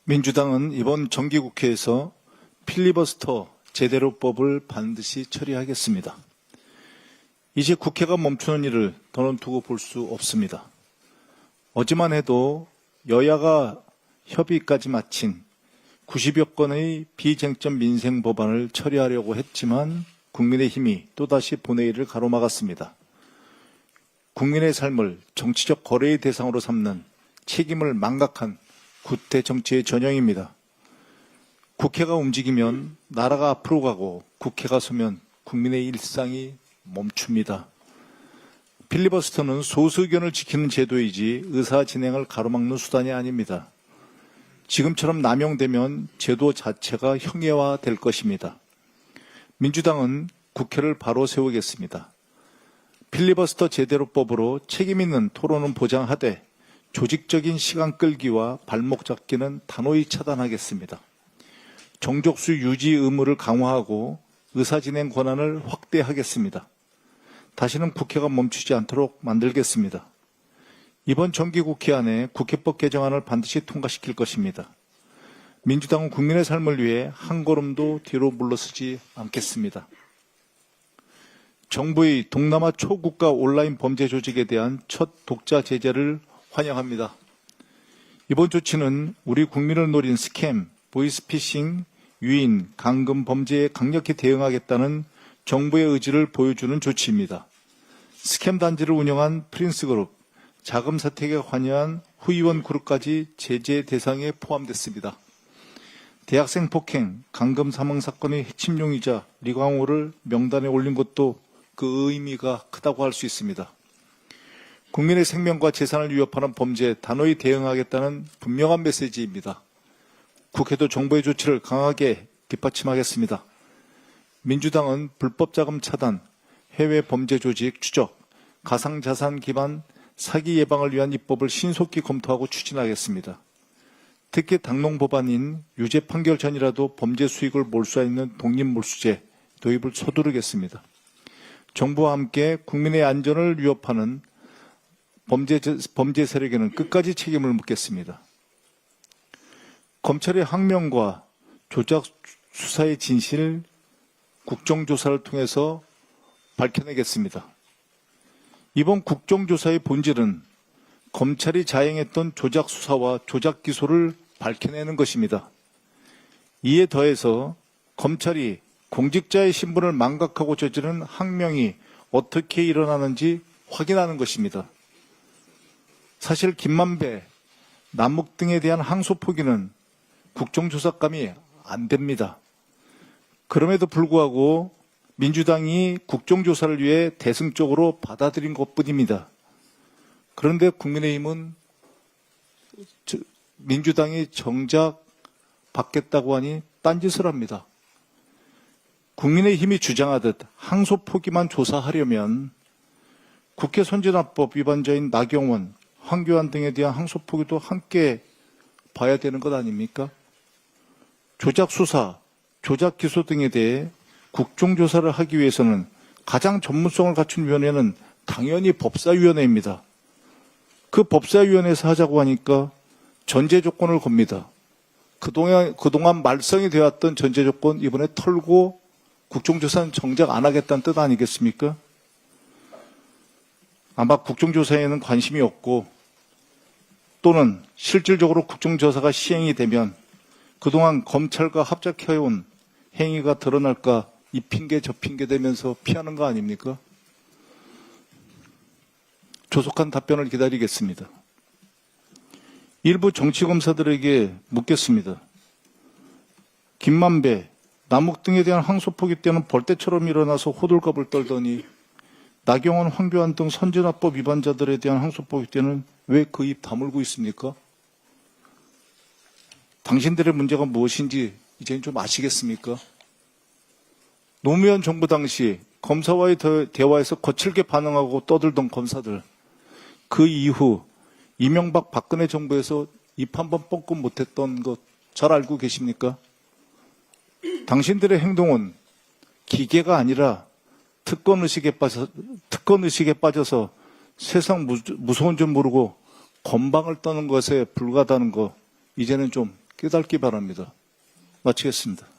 민주당은 이번 정기국회에서 필리버스터 제대로법을 반드시 처리하겠습니다. 이제 국회가 멈추는 일을 더는 두고 볼 수 없습니다. 어제만 해도 여야가 협의까지 마친 90여 건의 비쟁점 민생 법안을 처리하려고 했지만 국민의힘이 또다시 본회의를 가로막았습니다. 국민의 삶을 정치적 거래의 대상으로 삼는 책임을 망각한 구태 정치의 전형입니다. 국회가 움직이면 나라가 앞으로 가고 국회가 서면 국민의 일상이 멈춥니다. 필리버스터는 소수 의견을 지키는 제도이지 의사 진행을 가로막는 수단이 아닙니다. 지금처럼 남용되면 제도 자체가 형해화될 것입니다. 민주당은 국회를 바로 세우겠습니다. 필리버스터 제대로법으로 책임있는 토론은 보장하되 조직적인 시간 끌기와 발목 잡기는 단호히 차단하겠습니다. 정족수 유지 의무를 강화하고 의사진행 권한을 확대하겠습니다. 다시는 국회가 멈추지 않도록 만들겠습니다. 이번 정기국회 안에 국회법 개정안을 반드시 통과시킬 것입니다. 민주당은 국민의 삶을 위해 한 걸음도 뒤로 물러서지 않겠습니다. 정부의 동남아 초국가 온라인 범죄 조직에 대한 첫 독자 제재를 환영합니다. 이번 조치는 우리 국민을 노린 스캠, 보이스피싱, 유인, 감금 범죄에 강력히 대응하겠다는 정부의 의지를 보여주는 조치입니다. 스캠 단지를 운영한 프린스그룹, 자금 사택에 관여한 후의원 그룹까지 제재 대상에 포함됐습니다. 대학생 폭행, 감금 사망 사건의 핵심 용의자 리광호를 명단에 올린 것도 그 의미가 크다고 할 수 있습니다. 국민의 생명과 재산을 위협하는 범죄에 단호히 대응하겠다는 분명한 메시지입니다. 국회도 정부의 조치를 강하게 뒷받침하겠습니다. 민주당은 불법 자금 차단, 해외 범죄 조직 추적, 가상자산 기반 사기 예방을 위한 입법을 신속히 검토하고 추진하겠습니다. 특히 당론 법안인 유죄 판결 전이라도 범죄 수익을 몰수하는 독립몰수제 도입을 서두르겠습니다. 정부와 함께 국민의 안전을 위협하는 범죄 세력에는 끝까지 책임을 묻겠습니다. 검찰의 항명과 조작 수사의 진실 국정조사를 통해서 밝혀내겠습니다. 이번 국정조사의 본질은 검찰이 자행했던 조작 수사와 조작 기소를 밝혀내는 것입니다. 이에 더해서 검찰이 공직자의 신분을 망각하고 저지른 항명이 어떻게 일어나는지 확인하는 것입니다. 사실 김만배, 남욱 등에 대한 항소 포기는 국정조사감이 안 됩니다. 그럼에도 불구하고 민주당이 국정조사를 위해 대승적으로 받아들인 것뿐입니다. 그런데 국민의힘은 민주당이 정작 받겠다고 하니 딴짓을 합니다. 국민의힘이 주장하듯 항소 포기만 조사하려면 국회 선진화법 위반자인 나경원, 황교안 등에 대한 항소 포기도 함께 봐야 되는 것 아닙니까? 조작 수사, 조작 기소 등에 대해 국정조사를 하기 위해서는 가장 전문성을 갖춘 위원회는 당연히 법사위원회입니다. 그 법사위원회에서 하자고 하니까 전제 조건을 겁니다. 그동안 말썽이 되었던 전제 조건 이번에 털고 국정조사는 정작 안 하겠다는 뜻 아니겠습니까? 아마 국정조사에는 관심이 없고 또는 실질적으로 국정조사가 시행이 되면 그동안 검찰과 합작해온 행위가 드러날까 이 핑계 저 핑계 대면서 피하는 거 아닙니까? 조속한 답변을 기다리겠습니다. 일부 정치검사들에게 묻겠습니다. 김만배, 남욱 등에 대한 항소 포기 때는 벌떼처럼 일어나서 호들갑을 떨더니 나경원, 황교안 등 선진화법 위반자들에 대한 항소 포기 때는 왜 그 입 다물고 있습니까? 당신들의 문제가 무엇인지 이제는 좀 아시겠습니까? 노무현 정부 당시 검사와의 대화에서 거칠게 반응하고 떠들던 검사들, 그 이후 이명박 박근혜 정부에서 입 한 번 뻥끗 못했던 것 잘 알고 계십니까? 당신들의 행동은 기계가 아니라 특권 의식에 빠져서 세상 무서운 줄 모르고 건방을 떠는 것에 불과하다는 거 이제는 좀 깨닫기 바랍니다. 마치겠습니다.